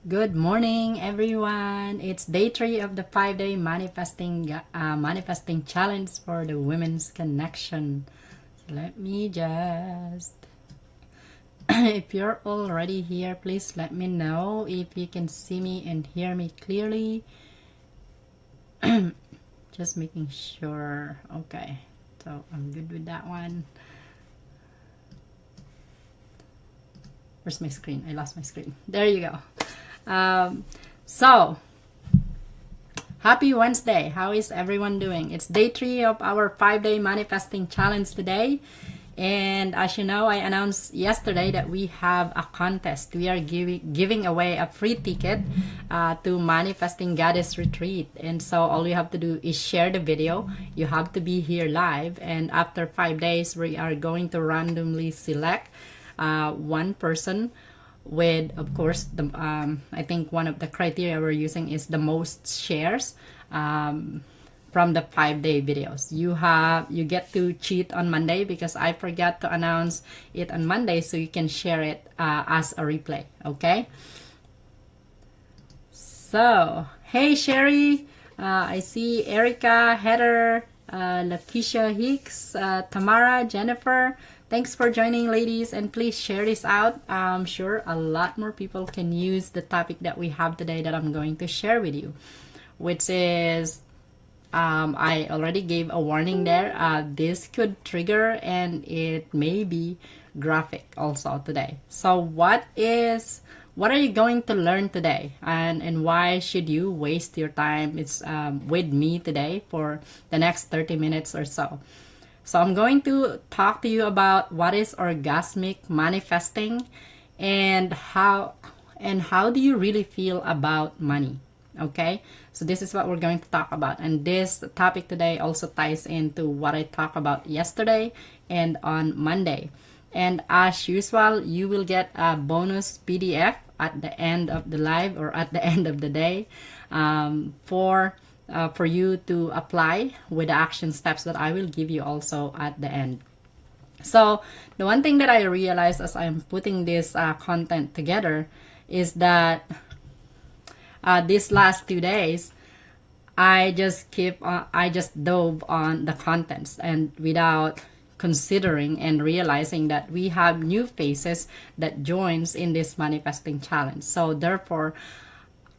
Good morning, everyone. It's day 3 of the 5-day manifesting challenge for the Women's Connection. So let me just if you're already here, please let me know if you can see me and hear me clearly. Just making sure. Okay, so I'm good with that one. Where's my screen? I lost my screen. There you go. So happy Wednesday. How is everyone doing? It's day 3 of our 5-day manifesting challenge today. And as you know, I announced yesterday that we have a contest. We are giving away a free ticket to Manifesting Goddess Retreat. And so all you have to do is share the video. You have to be here live. And after 5 days, we are going to randomly select one person with, of course, the I think one of the criteria we're using is the most shares from the 5-day videos. You get to cheat on Monday because I forgot to announce it on Monday, so you can share it as a replay. Okay. So hey Sherry, I see Erica, Heather, Lakeisha Hicks, Tamara, Jennifer. Thanks for joining, ladies, and please share this out. I'm sure a lot more people can use the topic that we have today that I'm going to share with you, which is I already gave a warning there. This could trigger and it may be graphic also today. So what are you going to learn today, and why should you waste your time with me today for the next 30 minutes or so? So I'm going to talk to you about what is orgasmic manifesting and how do you really feel about money. Okay, so this is what we're going to talk about, and this topic today also ties into what I talked about yesterday and on Monday. And as usual, you will get a bonus PDF at the end of the live or at the end of the day for you to apply with the action steps that I will give you also at the end. So the one thing that I realized as I'm putting this content together is that these last 2 days I just dove on the contents and without considering and realizing that we have new faces that joins in this manifesting challenge. So therefore,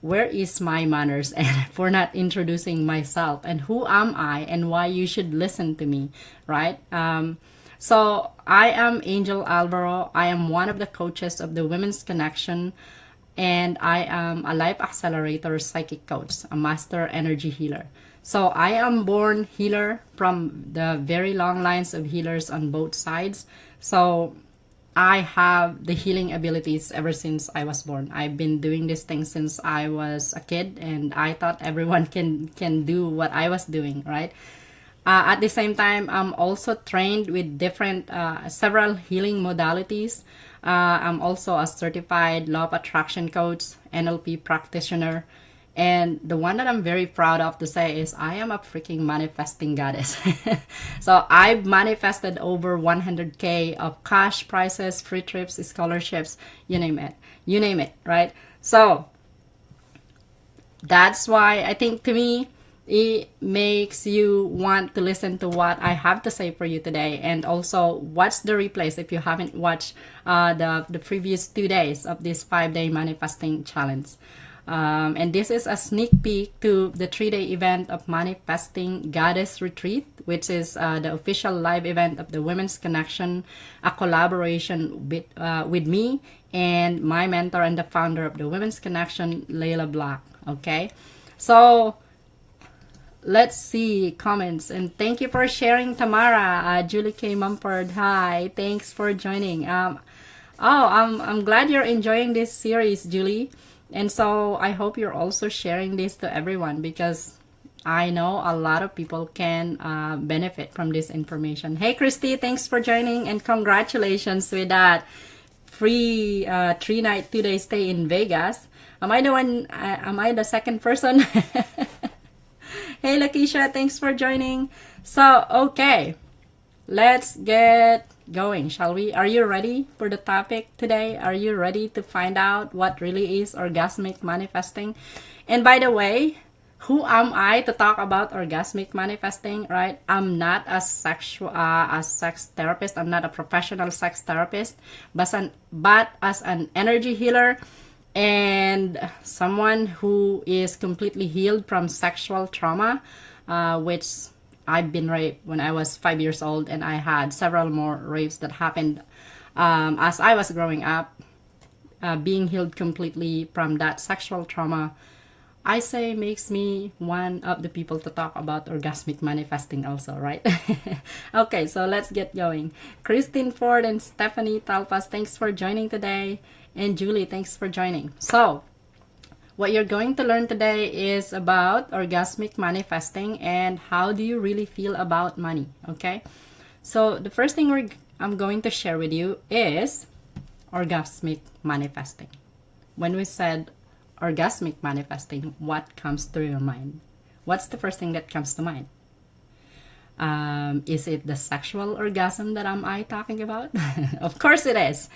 where is my manners and for not introducing myself and who am I and why you should listen to me, right? So I am Angel Alvaro. I am one of the coaches of the Women's Connection, and I am a life accelerator psychic coach, a master energy healer. So I am born healer from the very long lines of healers on both sides. So I have the healing abilities ever since I was born. I've been doing this thing since I was a kid, and I thought everyone can do what I was doing, right? At the same time, I'm also trained with different several healing modalities. I'm also a certified law of attraction coach, NLP practitioner, and the one that I'm very proud of to say is I am a freaking manifesting goddess. So I've manifested over 100K of cash prizes, free trips, scholarships, you name it, right? So that's why I think to me, it makes you want to listen to what I have to say for you today, and also watch the replays if you haven't watched the previous 2 days of this 5-day manifesting challenge. And this is a sneak peek to the 3-day event of Manifesting Goddess Retreat, which is the official live event of the Women's Connection, a collaboration with me and my mentor and the founder of the Women's Connection, Layla Black. Okay, so let's see comments, and thank you for sharing, Tamara. Julie K. Mumford, hi, thanks for joining. I'm glad you're enjoying this series, Julie. And so I hope you're also sharing this to everyone, because I know a lot of people can benefit from this information. Hey, Christy, thanks for joining, and congratulations with that free 3-night, 2-day stay in Vegas. Am I the second person? Hey, Lakeisha, thanks for joining. So, okay, let's get going, shall we? Are you ready for the topic today? Are you ready to find out what really is orgasmic manifesting? And by the way, who am I to talk about orgasmic manifesting, right? I'm not a sex therapist. I'm not a professional sex therapist, but as an energy healer and someone who is completely healed from sexual trauma, which I've been raped when I was 5 years old, and I had several more rapes that happened as I was growing up. Being healed completely from that sexual trauma, I say, makes me one of the people to talk about orgasmic manifesting also, right? Okay, so let's get going. Christine Ford and Stephanie Talpas, thanks for joining today. And Julie, thanks for joining. So, what you're going to learn today is about orgasmic manifesting and how do you really feel about money, okay? So, the first thing I'm going to share with you is orgasmic manifesting. When we said orgasmic manifesting, what comes through your mind? What's the first thing that comes to mind? Is it the sexual orgasm that I talking about? Of course it is.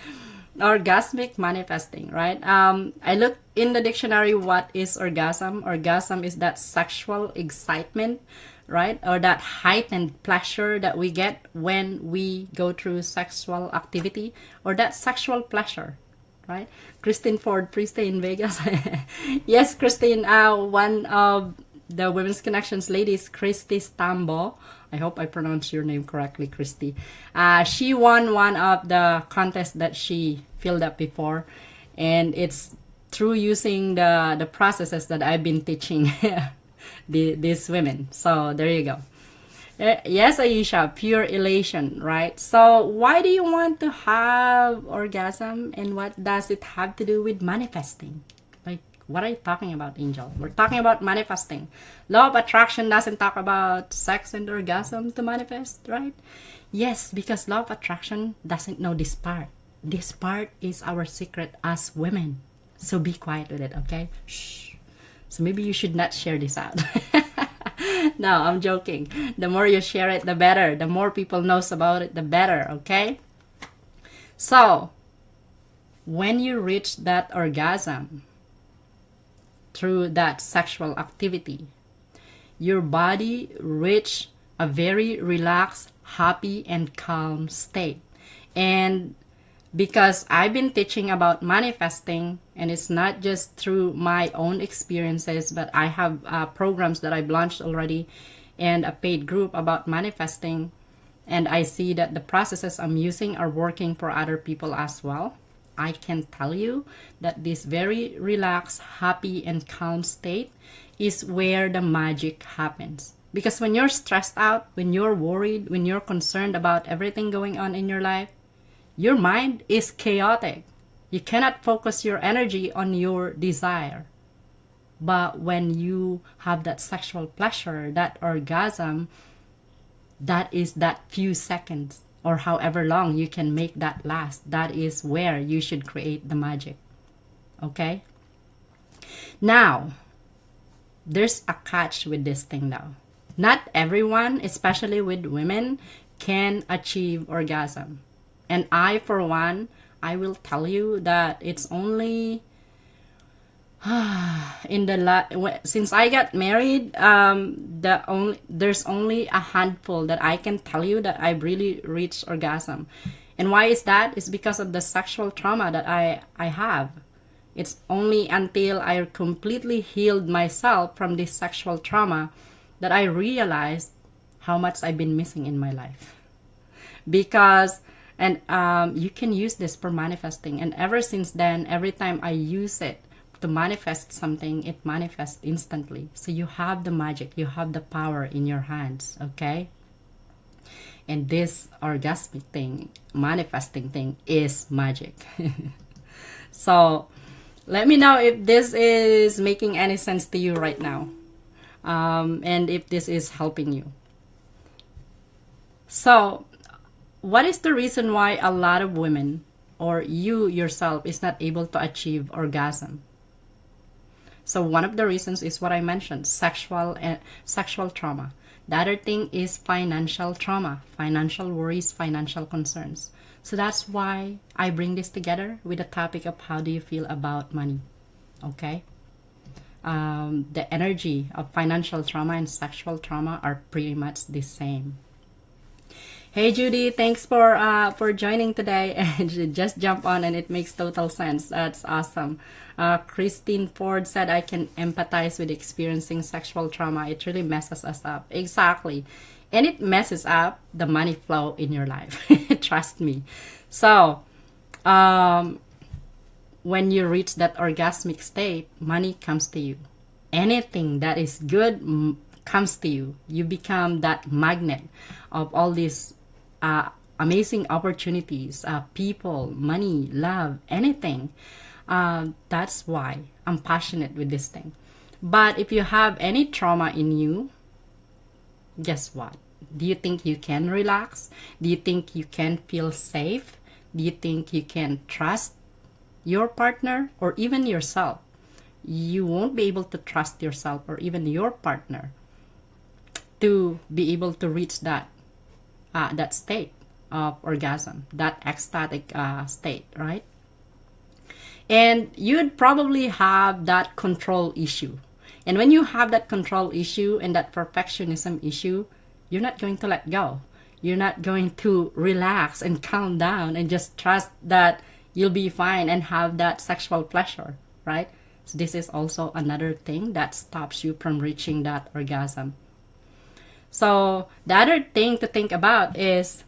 Orgasmic manifesting, right? I looked in the dictionary, what is orgasm? Orgasm is that sexual excitement, right? Or that heightened pleasure that we get when we go through sexual activity, or that sexual pleasure, right? Christine Ford, please stay in Vegas. Yes, Christine, one of the Women's Connections ladies, Christy Stambo. I hope I pronounced your name correctly, Christy. She won one of the contests that she filled up before, and it's through using the processes that I've been teaching these women. So there you go. Yes, Aisha, pure elation, right? So why do you want to have orgasm, and what does it have to do with manifesting? Like, what are you talking about, Angel? We're talking about manifesting. Law of attraction doesn't talk about sex and orgasm to manifest, right? Yes, because law of attraction doesn't know this part. This part is our secret as women. So be quiet with it, okay? Shh. So maybe you should not share this out. No, I'm joking. The more you share it, the better. The more people knows about it, the better, okay? So, when you reach that orgasm through that sexual activity, your body reach a very relaxed, happy, and calm state. And because I've been teaching about manifesting, and it's not just through my own experiences, but I have programs that I've launched already and a paid group about manifesting, and I see that the processes I'm using are working for other people as well. I can tell you that this very relaxed, happy, and calm state is where the magic happens. Because when you're stressed out, when you're worried, when you're concerned about everything going on in your life, your mind is chaotic. You cannot focus your energy on your desire. But when you have that sexual pleasure, that orgasm, that is that few seconds or however long you can make that last. That is where you should create the magic. Okay? Now, there's a catch with this thing now. Not everyone, especially with women, can achieve orgasm. And I, for one, I will tell you that it's only since I got married, there's only a handful that I can tell you that I've really reached orgasm. And why is that? It's because of the sexual trauma that I have. It's only until I completely healed myself from this sexual trauma that I realized how much I've been missing in my life. Because you can use this for manifesting. And ever since then, every time I use it to manifest something, it manifests instantly. So you have the magic, you have the power in your hands, okay? And this orgasmic thing, manifesting thing, is magic. So let me know if this is making any sense to you right now. And if this is helping you. So, what is the reason why a lot of women, or you yourself, is not able to achieve orgasm? So one of the reasons is what I mentioned, sexual trauma. The other thing is financial trauma, financial worries, financial concerns. So that's why I bring this together with the topic of how do you feel about money. Okay? The energy of financial trauma and sexual trauma are pretty much the same. Hey Judy, thanks for joining today, and just jump on and it makes total sense. That's awesome. Christine Ford said, I can empathize with experiencing sexual trauma. It really messes us up. Exactly. And it messes up the money flow in your life. Trust me. So, when you reach that orgasmic state, money comes to you. Anything that is good comes to you. You become that magnet of all these amazing opportunities, people, money, love, anything. That's why I'm passionate with this thing. But if you have any trauma in you, guess what? Do you think you can relax? Do you think you can feel safe? Do you think you can trust your partner or even yourself? You won't be able to trust yourself or even your partner to be able to reach that state of orgasm, that ecstatic state, right? And you'd probably have that control issue. And when you have that control issue and that perfectionism issue, you're not going to let go. You're not going to relax and calm down and just trust that you'll be fine and have that sexual pleasure, right? So this is also another thing that stops you from reaching that orgasm. So the other thing to think about is,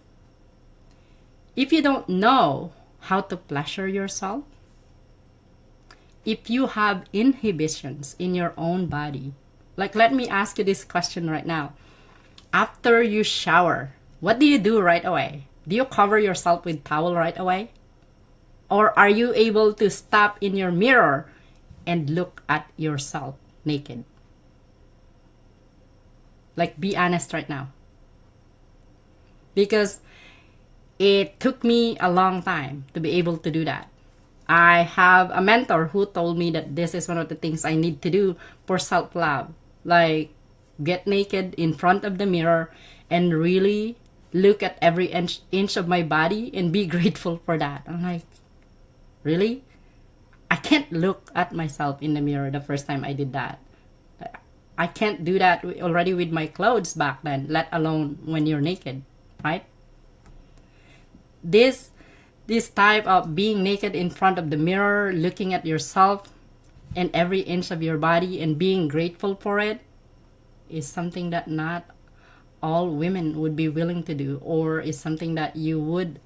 if you don't know how to pleasure yourself, if you have inhibitions in your own body, like let me ask you this question right now. After you shower, what do you do right away? Do you cover yourself with towel right away? Or are you able to stop in your mirror and look at yourself naked? Like, be honest right now. Because it took me a long time to be able to do that. I have a mentor who told me that this is one of the things I need to do for self-love. Like, get naked in front of the mirror and really look at every inch of my body and be grateful for that. I'm like, really? I can't look at myself in the mirror the first time I did that. I can't do that already with my clothes back then, let alone when you're naked, right? This type of being naked in front of the mirror, looking at yourself and every inch of your body and being grateful for it is something that not all women would be willing to do, or is something that you would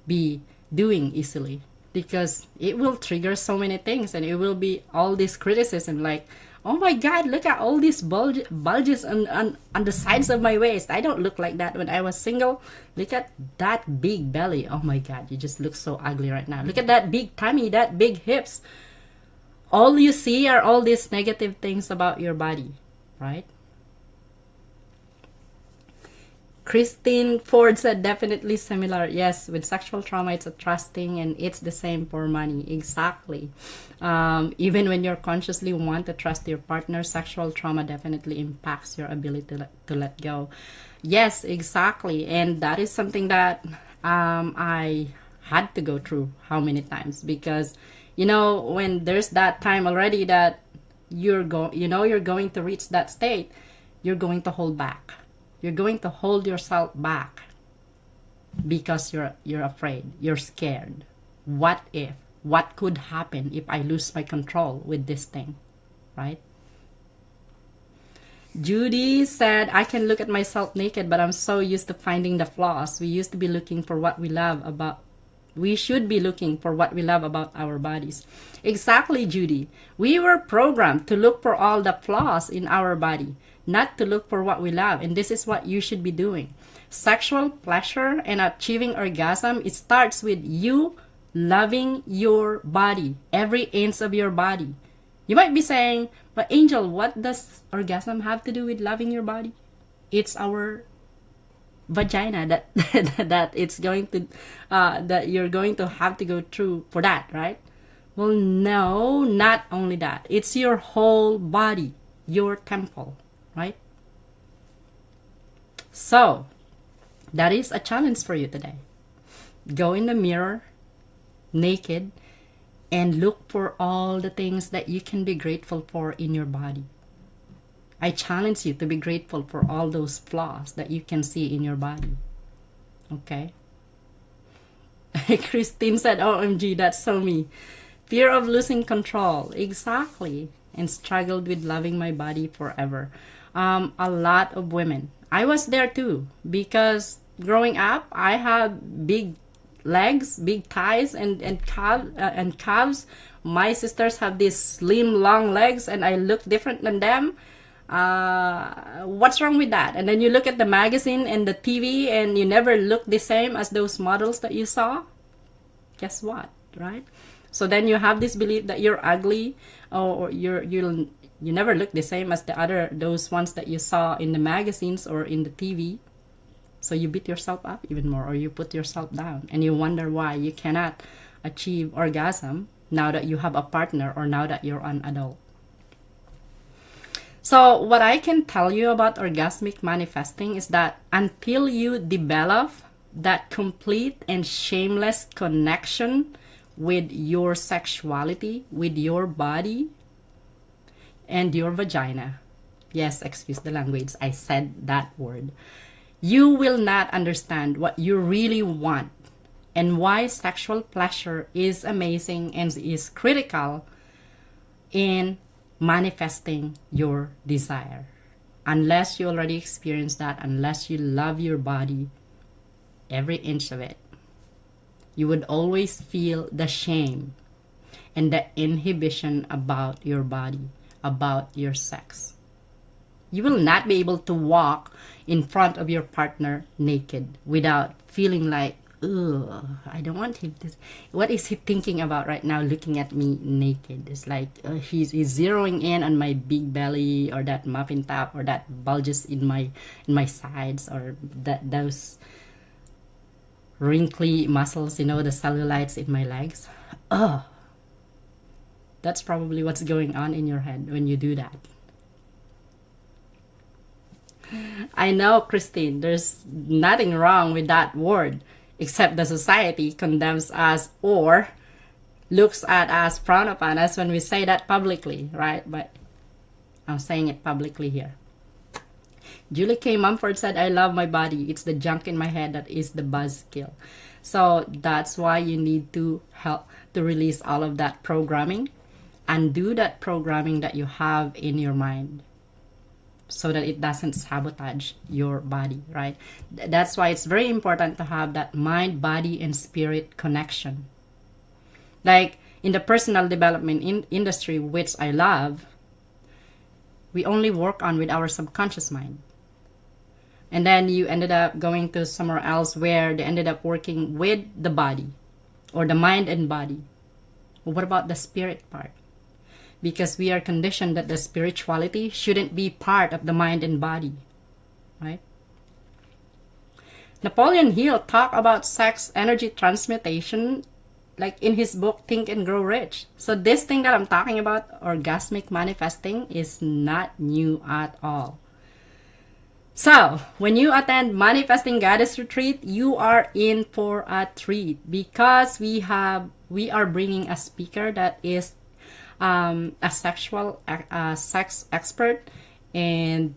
be doing easily, because it will trigger so many things and it will be all this criticism like, oh my God, look at all these bulges on the sides of my waist. I don't look like that when I was single. Look at that big belly. Oh my God, you just look so ugly right now. Look at that big tummy, that big hips. All you see are all these negative things about your body, right? Christine Ford said, definitely similar. Yes, with sexual trauma, it's a trusting, and it's the same for money. Exactly. Even when you're consciously want to trust your partner, sexual trauma definitely impacts your ability to let go. Yes, exactly. And that is something that I had to go through how many times, because, you know, when there's that time already that you're going to reach that state, you're going to hold back. You're going to hold yourself back because you're afraid. You're scared. What if? What could happen if I lose my control with this thing, right? Judy said, I can look at myself naked, but I'm so used to finding the flaws. We should be looking for what we love about our bodies. Exactly, Judy. We were programmed to look for all the flaws in our body, not to look for what we love. And this is what you should be doing. Sexual pleasure and achieving orgasm, it starts with you loving your body, every inch of your body. You might be saying, but Angel, what does orgasm have to do with loving your body? It's our vagina that it's going to that you're going to have to go through for that, right? Well, no, not only that. It's your whole body, your temple, right? So that is a challenge for you today. Go in the mirror naked and look for all the things that you can be grateful for in your body. I challenge you to be grateful for all those flaws that you can see in your body. Okay? Christine said, OMG, that's so me. Fear of losing control. Exactly. And struggled with loving my body forever. A lot of women. I was there too. Because growing up, I had big legs, big thighs, and calves. My sisters have these slim, long legs, and I look different than them. What's wrong with that? And then you look at the magazine and the TV, and you never look the same as those models that you saw. Guess what, right? So then you have this belief that you're ugly, or you never look the same as those ones that you saw in the magazines or in the TV. So you beat yourself up even more, or you put yourself down, and you wonder why you cannot achieve orgasm now that you have a partner or now that you're an adult. So what I can tell you about orgasmic manifesting is that until you develop that complete and shameless connection with your sexuality, with your body, and your vagina, yes, excuse the language, I said that word, you will not understand what you really want and why sexual pleasure is amazing and is critical in manifesting your desire. Unless you already experience that, unless you love your body, every inch of it, you would always feel the shame and the inhibition about your body, about your sex. You will not be able to walk in front of your partner naked without feeling like, ugh, I don't want him to. What is he thinking about right now looking at me naked? It's like he's zeroing in on my big belly, or that muffin top, or that bulges in my sides, or those wrinkly muscles, the cellulites in my legs. Ugh. That's probably what's going on in your head when you do that. I know, Christine, there's nothing wrong with that word, except the society condemns us or looks at us, frown upon us when we say that publicly, right? But I'm saying it publicly here. Julie K. Mumford said, I love my body. It's the junk in my head that is the buzzkill. So that's why you need to help to release all of that programming, and do that programming that you have in your mind, so that it doesn't sabotage your body, right? That's why it's very important to have that mind, body, and spirit connection. Like in the personal development industry, which I love, we only work on with our subconscious mind. And then you ended up going to somewhere else where they ended up working with the body, or the mind and body. But what about the spirit part? Because we are conditioned that the spirituality shouldn't be part of the mind and body, right? Napoleon Hill talked about sex energy transmutation, like in his book Think and Grow Rich. So this thing that I'm talking about, orgasmic manifesting, is not new at all. So when you attend Manifesting Goddess Retreat, you are in for a treat, because we are bringing a speaker that is a sex expert and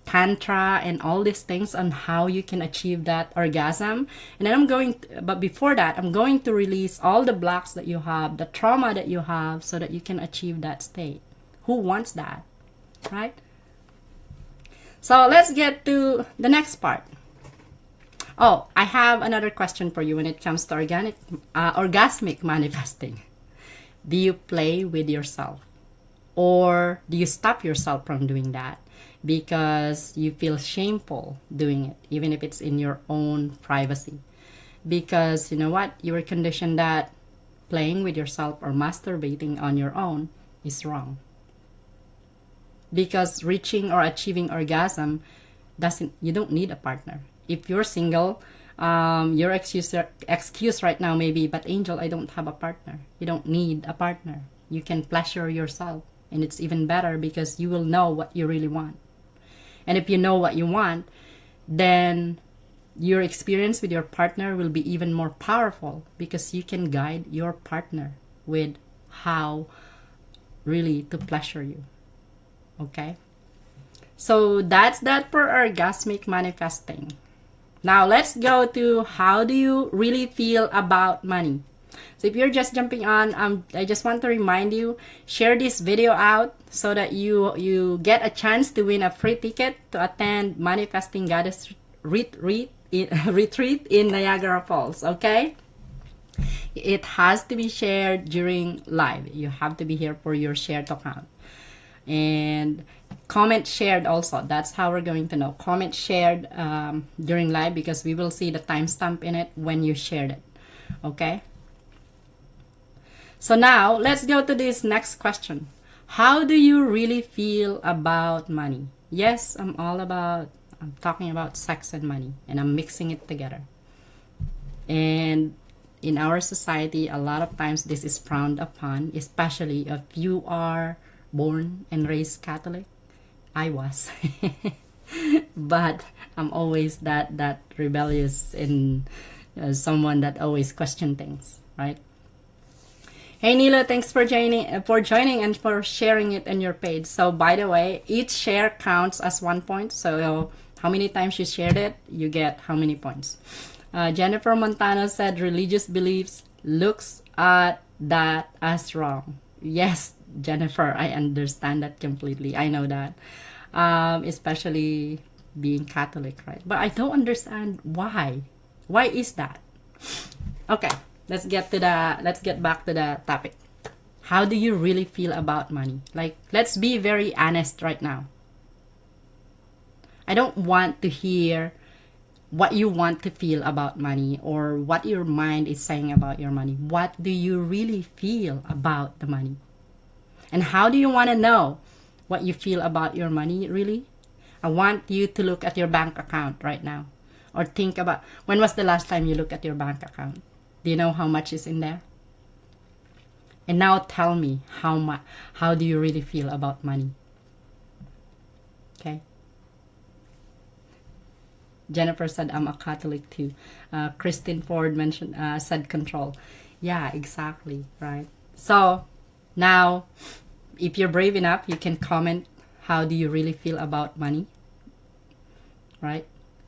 tantra and all these things on how you can achieve that orgasm. And then but before that, I'm going to release all the blocks that you have, the trauma that you have, so that you can achieve that state. Who wants that, right? So let's get to the next part. Oh, I have another question for you when it comes to orgasmic manifesting. Do you play with yourself? Or do you stop yourself from doing that because you feel shameful doing it, even if it's in your own privacy? Because you know what? You were conditioned that playing with yourself or masturbating on your own is wrong. Because reaching or achieving orgasm you don't need a partner. If you're single, your excuse right now maybe, but Angel, I don't have a partner. You don't need a partner. You can pleasure yourself, and it's even better because you will know what you really want. And if you know what you want, then your experience with your partner will be even more powerful, because you can guide your partner with how really to pleasure you. Okay? So that's that for orgasmic manifesting. Now let's go to how do you really feel about money. So if you're just jumping on, I just want to remind you, share this video out so that you get a chance to win a free ticket to attend Manifesting Goddess retreat in Niagara Falls. Okay? It has to be shared during live. You have to be here for your share to count. And comment shared also. That's how we're going to know. Comment shared during live, because we will see the timestamp in it when you shared it. Okay? So now, let's go to this next question. How do you really feel about money? Yes, I'm talking about sex and money, and I'm mixing it together. And in our society, a lot of times this is frowned upon, especially if you are born and raised Catholic. I was. But I'm always that rebellious and someone that always question things, right? Hey Nilo, thanks for joining and for sharing it in your page. So by the way, each share counts as 1 point. So how many times you shared it, you get how many points. Jennifer Montano said religious beliefs looks at that as wrong. Yes, Jennifer, I understand that completely. I know that. Especially being Catholic, right? But I don't understand why. Why is that? Okay. Let's get back to the topic. How do you really feel about money? Like, let's be very honest right now. I don't want to hear what you want to feel about money or what your mind is saying about your money. What do you really feel about the money? And how do you want to know what you feel about your money, really? I want you to look at your bank account right now. Or think about, when was the last time you looked at your bank account? Do you know how much is in there? And now tell me, how do you really feel about money? Okay. Jennifer said, I'm a Catholic too. Christine Ford said control. Yeah, exactly, right? So now, if you're brave enough, you can comment, how do you really feel about money? Right?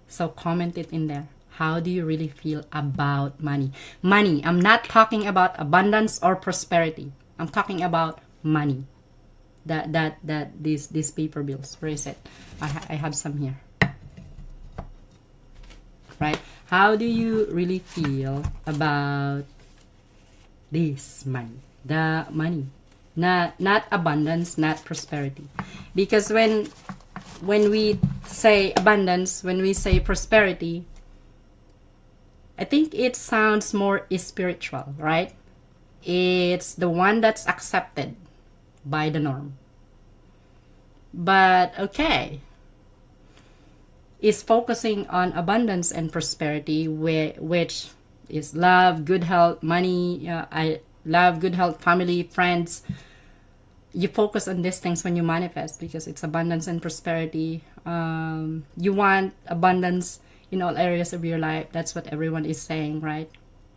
So comment it in there. How do you really feel about money? Money. I'm not talking about abundance or prosperity. I'm talking about money. These paper bills. Where is it? I have some here. Right? How do you really feel about this money? The money. Not abundance, not prosperity. Because when we say abundance, when we say prosperity, I think it sounds more spiritual, right? It's the one that's accepted by the norm. But okay, it's focusing on abundance and prosperity, which is love, good health, money. I love, good health, family, friends. You focus on these things when you manifest, because it's abundance and prosperity. You want abundance in all areas of your life. That's what everyone is saying, right?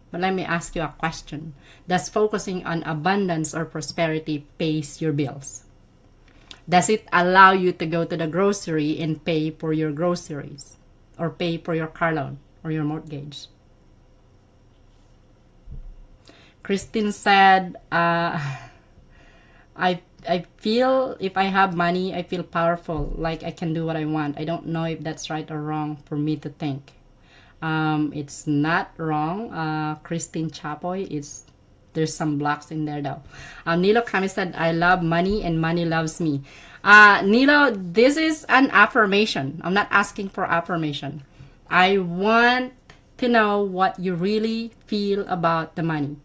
But let me ask you a question. Does focusing on abundance or prosperity pays your bills? Does it allow you to go to the grocery and pay for your groceries, or pay for your car loan or your mortgage? Christine said, I feel if I have money, I feel powerful, like I can do what I want. I don't know if that's right or wrong for me to think. It's not wrong. Christine Chapoy, there's some blocks in there though. Nilo Kami said, I love money and money loves me. Nilo, this is an affirmation. I'm not asking for affirmation. I want to know what you really feel about the money.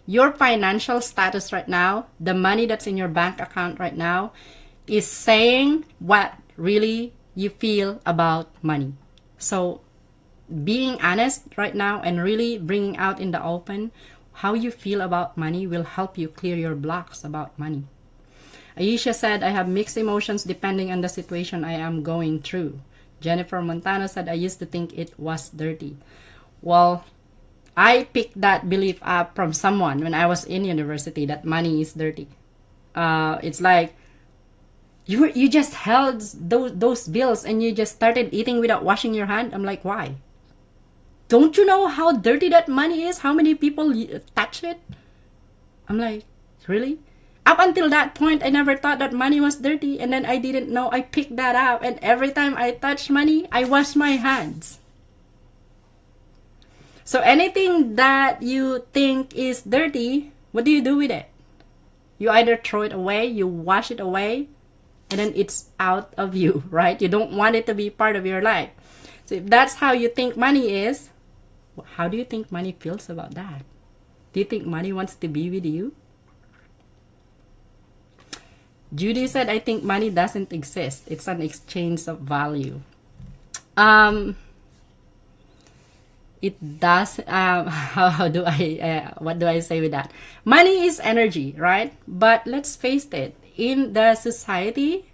Your financial status right now, the money that's in your bank account right now, is saying what really you feel about money. So being honest right now and really bringing out in the open how you feel about money will help you clear your blocks about money. Aisha said, I have mixed emotions depending on the situation I am going through. Jennifer Montano said, I used to think it was dirty. Well, I picked that belief up from someone when I was in university that money is dirty. It's like you just held those bills and you just started eating without washing your hand. I'm like, why? Don't you know how dirty that money is? How many people touch it? I'm like, really? Up until that point, I never thought that money was dirty. And then I didn't know. I picked that up. And every time I touch money, I wash my hands. So anything that you think is dirty, what do you do with it? You either throw it away, you wash it away, and then it's out of you, right? You don't want it to be part of your life. So if that's how you think money is, how do you think money feels about that? Do you think money wants to be with you? Judy said, I think money doesn't exist. It's an exchange of value. It does. How do I, what do I say with that? Money is energy, right? But let's face it, in the society,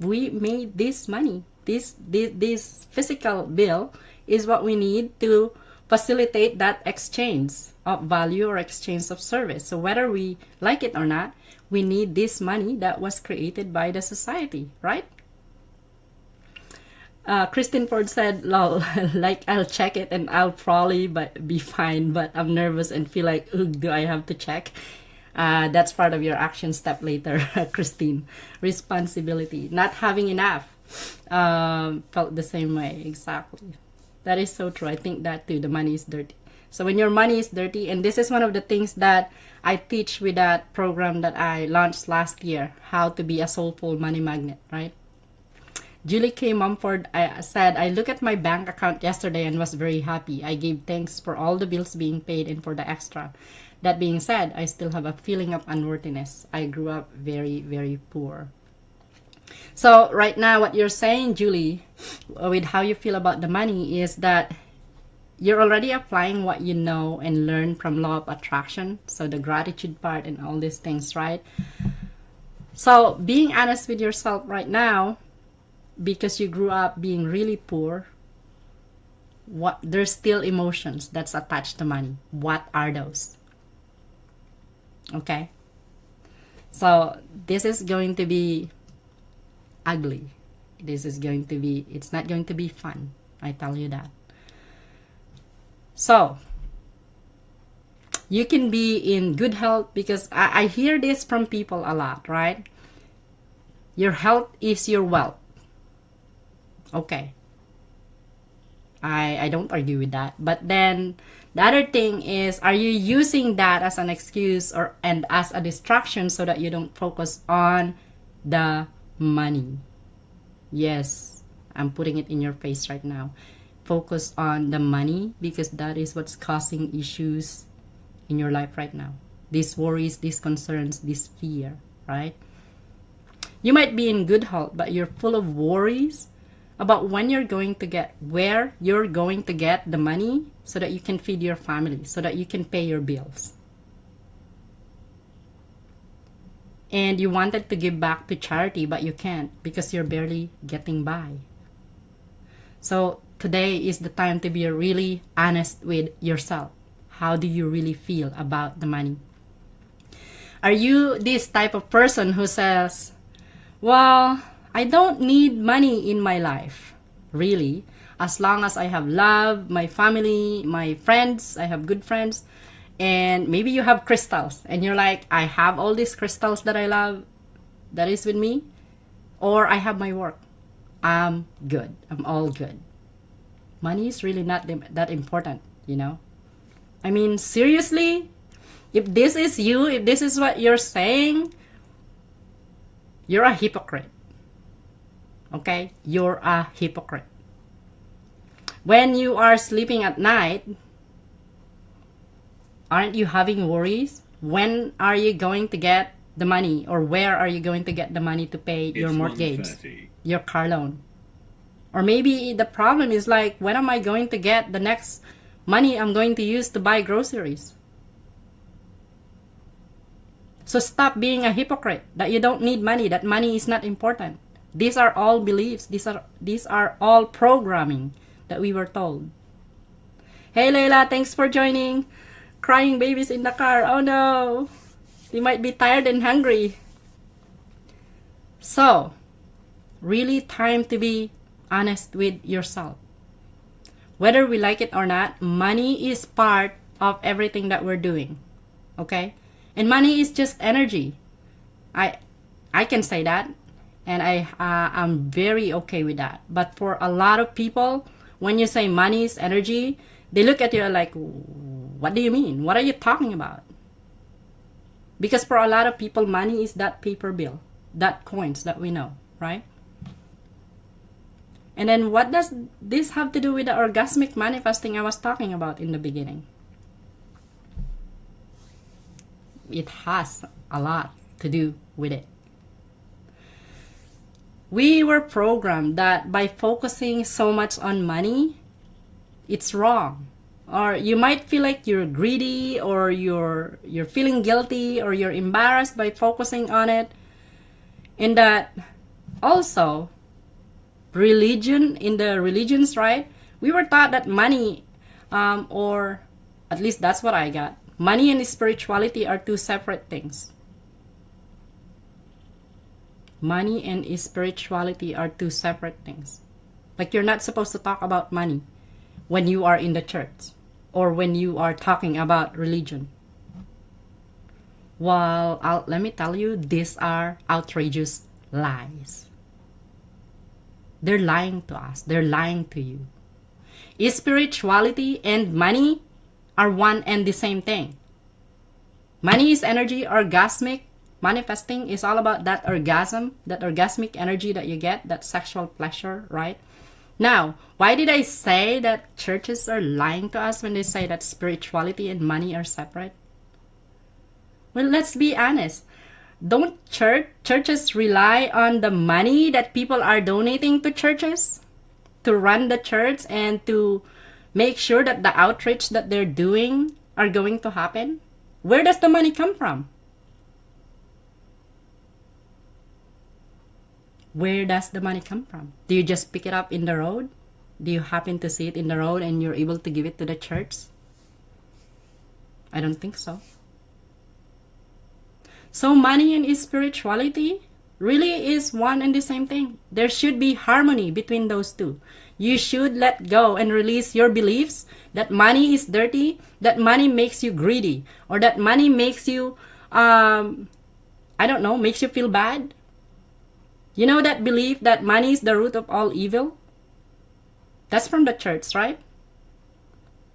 we made this money. This physical bill is what we need to facilitate that exchange of value or exchange of service. So whether we like it or not, we need this money that was created by the society, right? Christine Ford said, lol, like I'll check it and I'll probably be fine, but I'm nervous and feel like, ugh, do I have to check? That's part of your action step later, Christine. Responsibility. Not having enough. Felt the same way, exactly. That is so true. I think that too, the money is dirty. So when your money is dirty, and this is one of the things that I teach with that program that I launched last year, how to be a soulful money magnet, right? Julie K. Mumford said, I looked at my bank account yesterday and was very happy. I gave thanks for all the bills being paid and for the extra. That being said, I still have a feeling of unworthiness. I grew up very, very poor. So right now, what you're saying, Julie, with how you feel about the money is that you're already applying what you know and learn from law of attraction. So the gratitude part and all these things, right? So being honest with yourself right now, because you grew up being really poor, there's still emotions that's attached to money. What are those? Okay. So this is going to be ugly. It's not going to be fun. I tell you that. So you can be in good health, because I hear this from people a lot, right? Your health is your wealth. Okay. I don't argue with that. But then the other thing is, are you using that as an excuse and as a distraction so that you don't focus on the money? Yes, I'm putting it in your face right now. Focus on the money, because that is what's causing issues in your life right now. These worries, these concerns, this fear, right? You might be in good health, but you're full of worries about where you're going to get the money so that you can feed your family, so that you can pay your bills. And you wanted to give back to charity, but you can't because you're barely getting by. So today is the time to be really honest with yourself. How do you really feel about the money? Are you this type of person who says, well, I don't need money in my life, really. As long as I have love, my family, my friends, I have good friends. And maybe you have crystals and you're like, I have all these crystals that I love that is with me. Or I have my work. I'm good. I'm all good. Money is really not that important, you know. I mean, seriously, if this is you, if this is what you're saying, you're a hypocrite. Okay? You're a hypocrite. When you are sleeping at night, aren't you having worries? When are you going to get the money, or where are you going to get the money to pay your mortgage, your car loan? Or maybe the problem is like, when am I going to get the next money I'm going to use to buy groceries? So stop being a hypocrite that you don't need money, that money is not important. These are all beliefs. These are all programming that we were told. Hey Layla, thanks for joining. Crying babies in the car. Oh no. They might be tired and hungry. So, really time to be honest with yourself. Whether we like it or not, money is part of everything that we're doing. Okay? And money is just energy. I can say that, and I'm very okay with that. But for a lot of people, when you say money is energy, they look at you like, what do you mean? What are you talking about? Because for a lot of people, money is that paper bill, that coins that we know, right? And then what does this have to do with the orgasmic manifesting I was talking about in the beginning? It has a lot to do with it. We were programmed that by focusing so much on money, it's wrong. Or you might feel like you're greedy, or you're feeling guilty, or you're embarrassed by focusing on it. And that also, religion, in the religions, right? We were taught that money, or at least that's what I got. Money and spirituality are two separate things. Money and spirituality are two separate things. Like, you're not supposed to talk about money when you are in the church or when you are talking about religion. Well, let me tell you, these are outrageous lies. They're lying to us. They're lying to you. Spirituality and money are one and the same thing. Money is energy. Orgasmic manifesting is all about that orgasm, that orgasmic energy that you get, that sexual pleasure, right? Now, why did I say that churches are lying to us when they say that spirituality and money are separate? Well, let's be honest. Don't churches rely on the money that people are donating to churches to run the church and to make sure that the outreach that they're doing are going to happen? Where does the money come from? Where does the money come from? Do you just pick it up in the road? Do you happen to see it in the road and you're able to give it to the church? I don't think so. So money and spirituality really is one and the same thing. There should be harmony between those two. You should let go and release your beliefs that money is dirty, that money makes you greedy, or that money makes you, makes you feel bad. You know that belief that money is the root of all evil? That's from the church, right?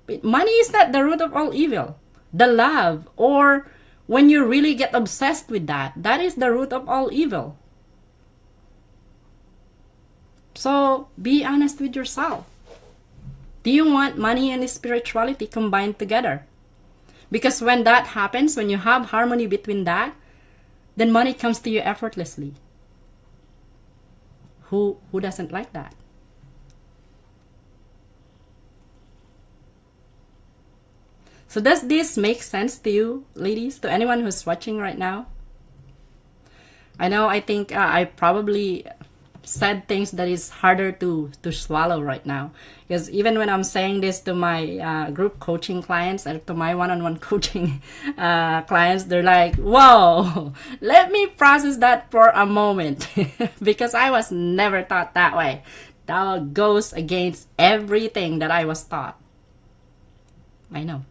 But money is not the root of all evil. The love, or when you really get obsessed with that, that is the root of all evil. So be honest with yourself. Do you want money and spirituality combined together? Because when that happens, when you have harmony between that, then money comes to you effortlessly. Who doesn't like that? So does this make sense to you, ladies? To anyone who's watching right now? I think I probably said things that is harder to swallow right now. Because even when I'm saying this to my group coaching clients or to my one-on-one coaching clients, they're like, whoa, let me process that for a moment. Because I was never taught that way. That goes against everything that I was taught. I know.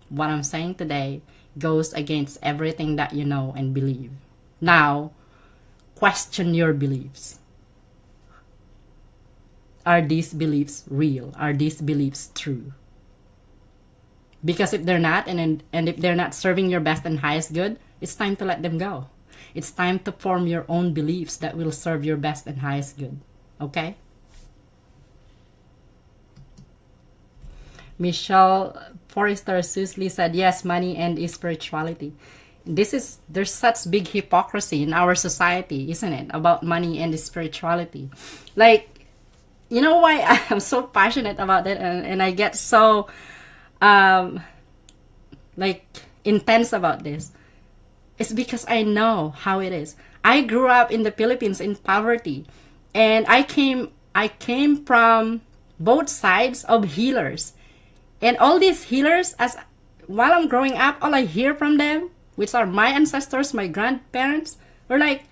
What I'm saying today goes against everything that you know and believe. Now, question your beliefs. Are these beliefs real? Are these beliefs true? Because if they're not, and if they're not serving your best and highest good, it's time to let them go. It's time to form your own beliefs that will serve your best and highest good. Okay? Michelle Forrester Susley said, yes, money and spirituality. There's such big hypocrisy in our society, isn't it? About money and spirituality. Like, you know why I'm so passionate about it and I get so, intense about this? It's because I know how it is. I grew up in the Philippines in poverty, and I came from both sides of healers. And all these healers, as while I'm growing up, all I hear from them, which are my ancestors, my grandparents, were like,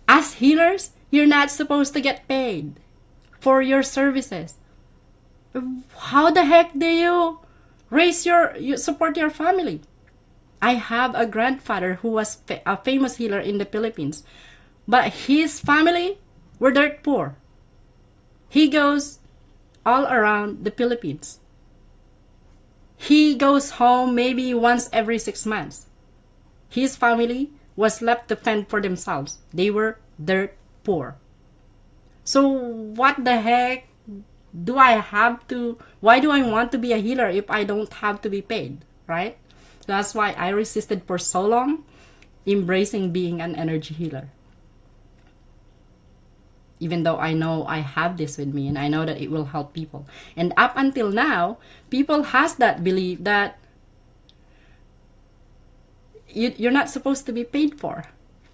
as healers, you're not supposed to get paid for your services. How the heck do you you support your family? I have a grandfather who was a famous healer in the Philippines, but his family were dirt poor. He goes all around the Philippines. He goes home maybe once every 6 months. His family was left to fend for themselves. They were dirt poor. So what the heck do I have to, why do I want to be a healer if I don't have to be paid, right? That's why I resisted for so long embracing being an energy healer. Even though I know I have this with me and I know that it will help people. And up until now, people has that belief that you're not supposed to be paid for.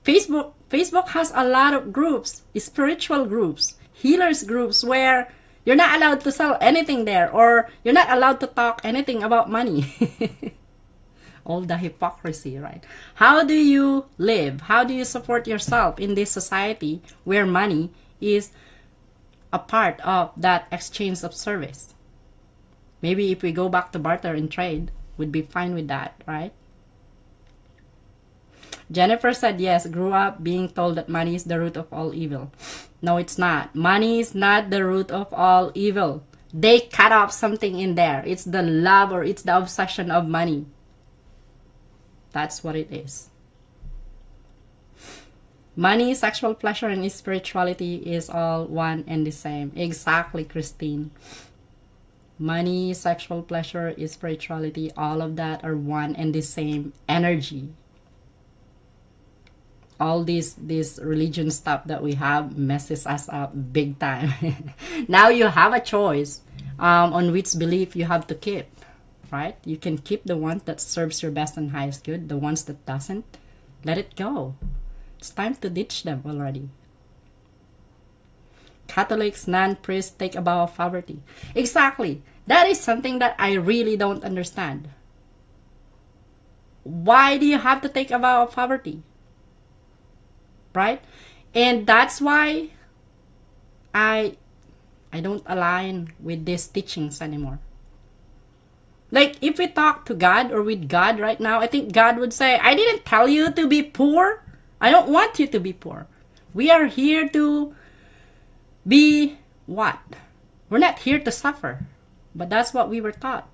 Facebook has a lot of groups, spiritual groups, healers groups, where you're not allowed to sell anything there, or you're not allowed to talk anything about money. All the hypocrisy, right? How do you live? How do you support yourself in this society where money is a part of that exchange of service? Maybe if we go back to barter and trade, we'd be fine with that, right? Jennifer said, yes, grew up being told that money is the root of all evil. No, it's not. Money is not the root of all evil. They cut off something in there. It's the love, or it's the obsession of money. That's what it is. Money, sexual pleasure, and spirituality is all one and the same. Exactly, Christine. Money, sexual pleasure, spirituality, all of that are one and the same energy. All this religion stuff that we have messes us up big time. Now you have a choice on which belief you have to keep, right? You can keep the one that serves your best and highest good. The ones that doesn't, let it go. It's time to ditch them already. Catholics, non-priests take a vow of poverty. Exactly. That is something that I really don't understand. Why do you have to take a vow of poverty? Right? And that's why I don't align with these teachings anymore. Like, if we talk to God or with God right now, I think God would say, I didn't tell you to be poor. I don't want you to be poor. We are here to be what? We're not here to suffer. But that's what we were taught.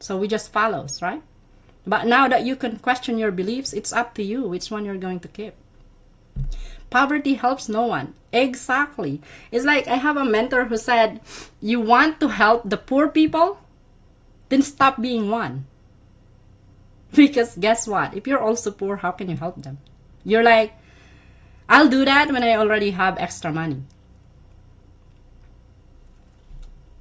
So we just follows, right? But now that you can question your beliefs, it's up to you which one you're going to keep. Poverty helps no one. Exactly. It's like I have a mentor who said, you want to help the poor people? Then stop being one. Because guess what? If you're also poor, how can you help them? You're like, I'll do that when I already have extra money.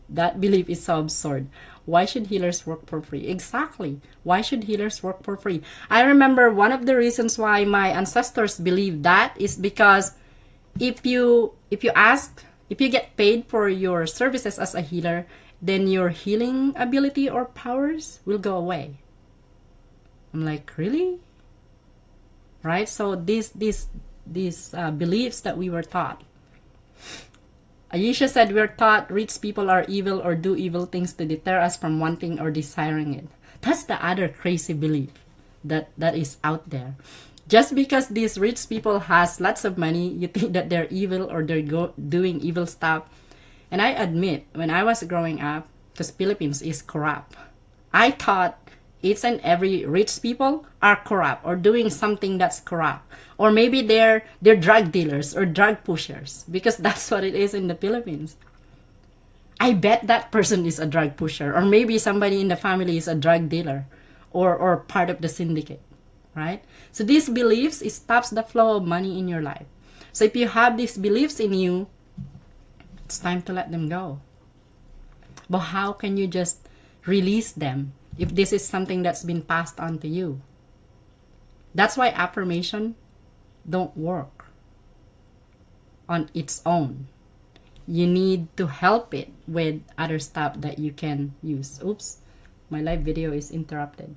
That belief is so absurd. Why should healers work for free? Exactly. Why should healers work for free? I remember one of the reasons why my ancestors believed that is because if you get paid for your services as a healer, then your healing ability or powers will go away. I'm like, really? Right? So these beliefs that we were taught. Ayesha said, we're taught rich people are evil or do evil things to deter us from wanting or desiring it. That's the other crazy belief that is out there. Just because these rich people has lots of money, you think that they're evil or they're doing evil stuff. And I admit, when I was growing up, because Philippines is corrupt, I thought each and every rich people are corrupt or doing something that's corrupt. Or maybe they're drug dealers or drug pushers, because that's what it is in the Philippines. I bet that person is a drug pusher, or maybe somebody in the family is a drug dealer or part of the syndicate, right? So these beliefs, it stops the flow of money in your life. So if you have these beliefs in you, it's time to let them go. But how can you just release them if this is something that's been passed on to you? That's why affirmation don't work on its own. You need to help it with other stuff that you can use. Oops, my live video is interrupted.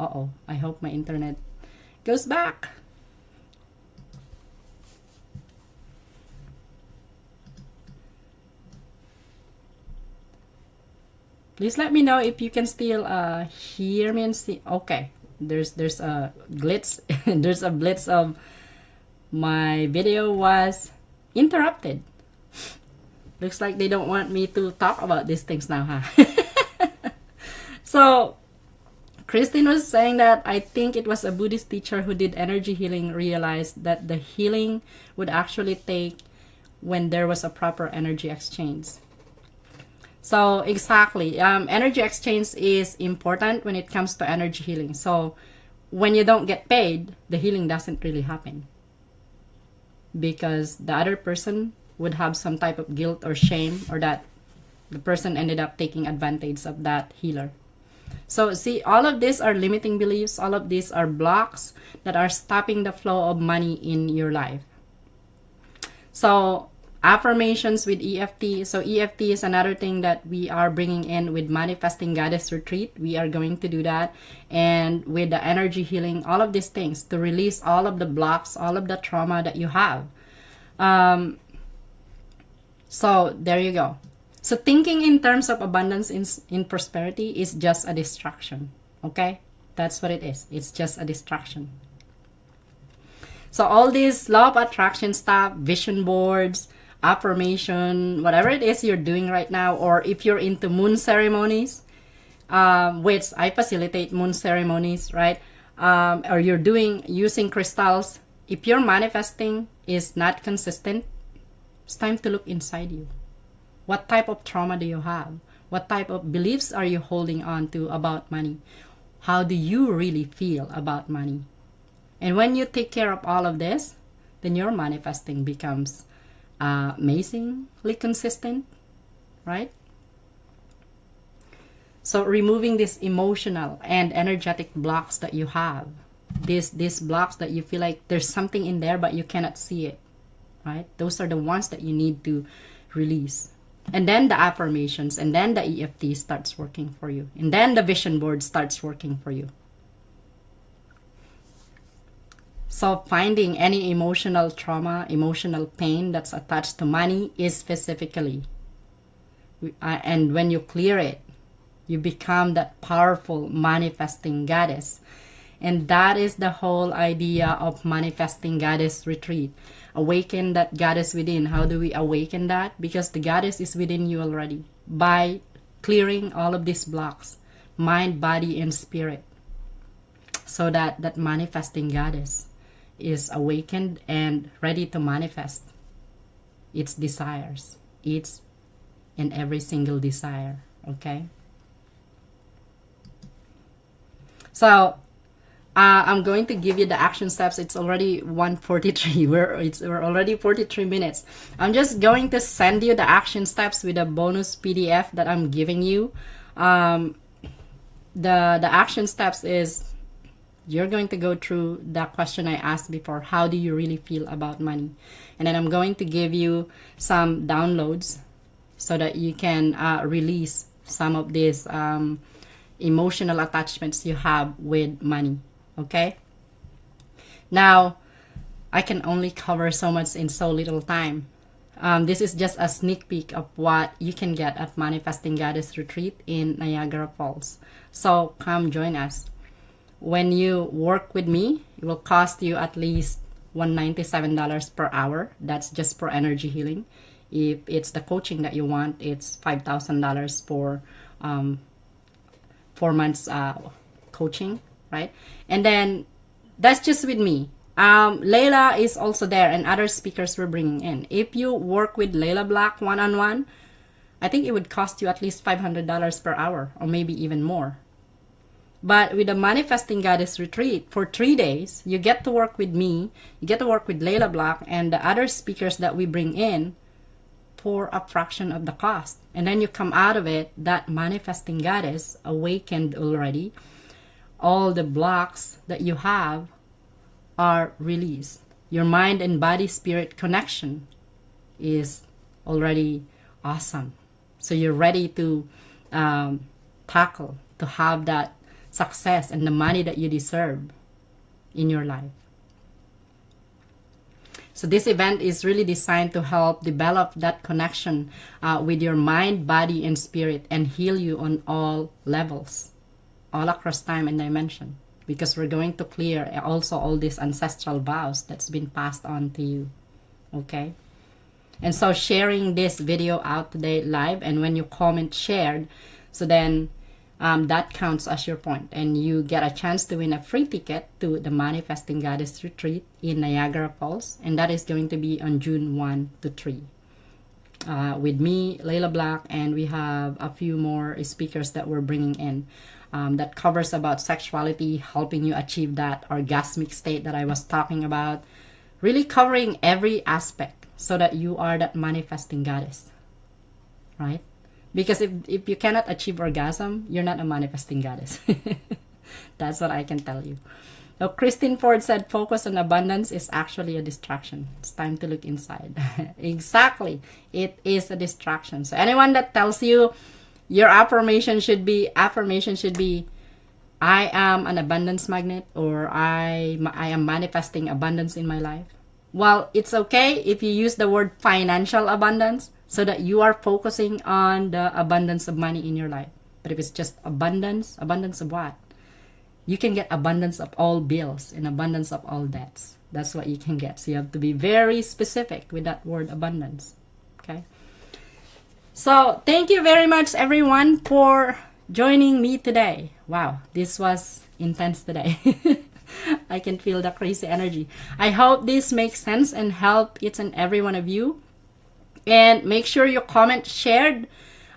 Uh-oh, I hope my internet goes back. Please let me know if you can still hear me and see. Okay, there's a glitch. There's a blitz of my video was interrupted. Looks like they don't want me to talk about these things now, huh? So Christine was saying that I think it was a Buddhist teacher who did energy healing realized that the healing would actually take when there was a proper energy exchange. So exactly, energy exchange is important when it comes to energy healing. So when you don't get paid, the healing doesn't really happen, because the other person would have some type of guilt or shame, or that the person ended up taking advantage of that healer. So see, all of these are limiting beliefs. All of these are blocks that are stopping the flow of money in your life. So affirmations with EFT. So EFT is another thing that we are bringing in with Manifesting Goddess Retreat. We are going to do that. And with the energy healing, all of these things to release all of the blocks, all of the trauma that you have. So there you go. So thinking in terms of abundance in prosperity is just a distraction. Okay? That's what it is. It's just a distraction. So all this law of attraction stuff, vision boards, affirmation, whatever it is you're doing right now, or if you're into moon ceremonies, which I facilitate moon ceremonies, right? Or you're using crystals, if your manifesting is not consistent, it's time to look inside you. What type of trauma do you have? What type of beliefs are you holding on to about money? How do you really feel about money? And when you take care of all of this, then your manifesting becomes amazingly consistent, right? So removing these emotional and energetic blocks that you have, these blocks that you feel like there's something in there but you cannot see it, right? Those are the ones that you need to release. And then the affirmations, and then the EFT starts working for you, and then the vision board starts working for you. So finding any emotional trauma, emotional pain that's attached to money is specifically, and when you clear it, you become that powerful manifesting goddess. And that is the whole idea of Manifesting Goddess Retreat. Awaken that goddess within. How do we awaken that? Because the goddess is within you already, by clearing all of these blocks, mind, body, and spirit, so that that manifesting goddess is awakened and ready to manifest its desires, its and every single desire. Okay? So I'm going to give you the action steps. It's already 1:43. We're already 43 minutes. I'm just going to send you the action steps with a bonus PDF that I'm giving you. The action steps is, you're going to go through the question I asked before. How do you really feel about money? And then I'm going to give you some downloads so that you can release some of these emotional attachments you have with money. Okay? Now, I can only cover so much in so little time. This is just a sneak peek of what you can get at Manifesting Goddess Retreat in Niagara Falls. So come join us. When you work with me, it will cost you at least $197 per hour. That's just for energy healing. If it's the coaching that you want, it's $5,000 for 4 months coaching, right? And then that's just with me. Layla is also there, and other speakers we're bringing in. If you work with Layla Black one-on-one, I think it would cost you at least $500 per hour, or maybe even more. But with the Manifesting Goddess Retreat, for 3 days, you get to work with me, you get to work with Layla Black and the other speakers that we bring in for a fraction of the cost. And then you come out of it, that Manifesting Goddess, awakened already. All the blocks that you have are released. your mind and body spirit connection is already awesome. So you're ready to tackle, to have that success and the money that you deserve in your life. So this event is really designed to help develop that connection with your mind, body, and spirit, and heal you on all levels, all across time and dimension. Because we're going to clear also all these ancestral vows that's been passed on to you. Okay? And so sharing this video out today live, and when you comment shared, so then that counts as your point, and you get a chance to win a free ticket to the Manifesting Goddess Retreat in Niagara Falls, and that is going to be on June 1 to 3 with me, Layla Black, and we have a few more speakers that we're bringing in that covers about sexuality, helping you achieve that orgasmic state that I was talking about, really covering every aspect so that you are that manifesting goddess, right? Because if you cannot achieve orgasm, you're not a manifesting goddess. That's what I can tell you. So Christine Ford said, focus on abundance is actually a distraction. It's time to look inside. Exactly. It is a distraction. So anyone that tells you your affirmation should be, I am an abundance magnet, or I am manifesting abundance in my life. Well, it's okay if you use the word financial abundance, so that you are focusing on the abundance of money in your life. But if it's just abundance of what? You can get abundance of all bills and abundance of all debts. That's what you can get. So you have to be very specific with that word abundance. Okay? So thank you very much, everyone, for joining me today. Wow, this was intense today. I can feel the crazy energy. I hope this makes sense and help each and every one of you. And make sure you comment shared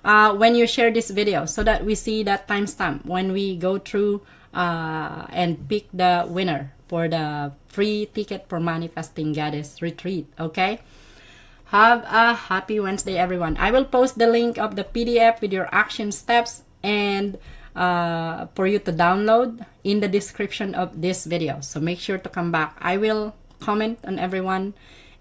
when you share this video, so that we see that timestamp when we go through and pick the winner for the free ticket for Manifesting Goddess Retreat. Okay? Have a happy Wednesday, everyone. I will post the link of the PDF with your action steps and for you to download in the description of this video. So make sure to come back. I will comment on everyone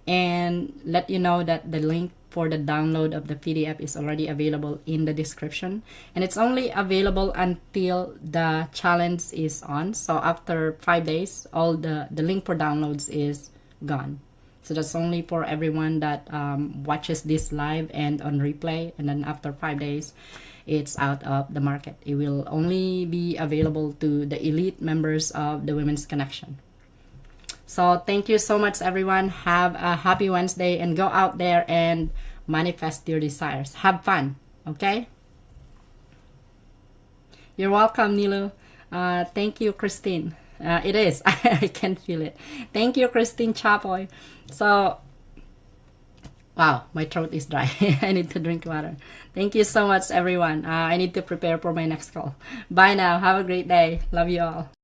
and let you know that the link for the download of the PDF is already available in the description, and it's only available until the challenge is on. So after 5 days, all the link for downloads is gone. So that's only for everyone that watches this live and on replay, and then after 5 days it's out of the market. It will only be available to the elite members of the Women's Connection. So thank you so much, everyone. Have a happy Wednesday, and go out there and manifest your desires. Have fun, okay? You're welcome, Nilu. Thank you, Christine. It is. I can feel it. Thank you, Christine Chapoy. So, wow, my throat is dry. I need to drink water. Thank you so much, everyone. I need to prepare for my next call. Bye now. Have a great day. Love you all.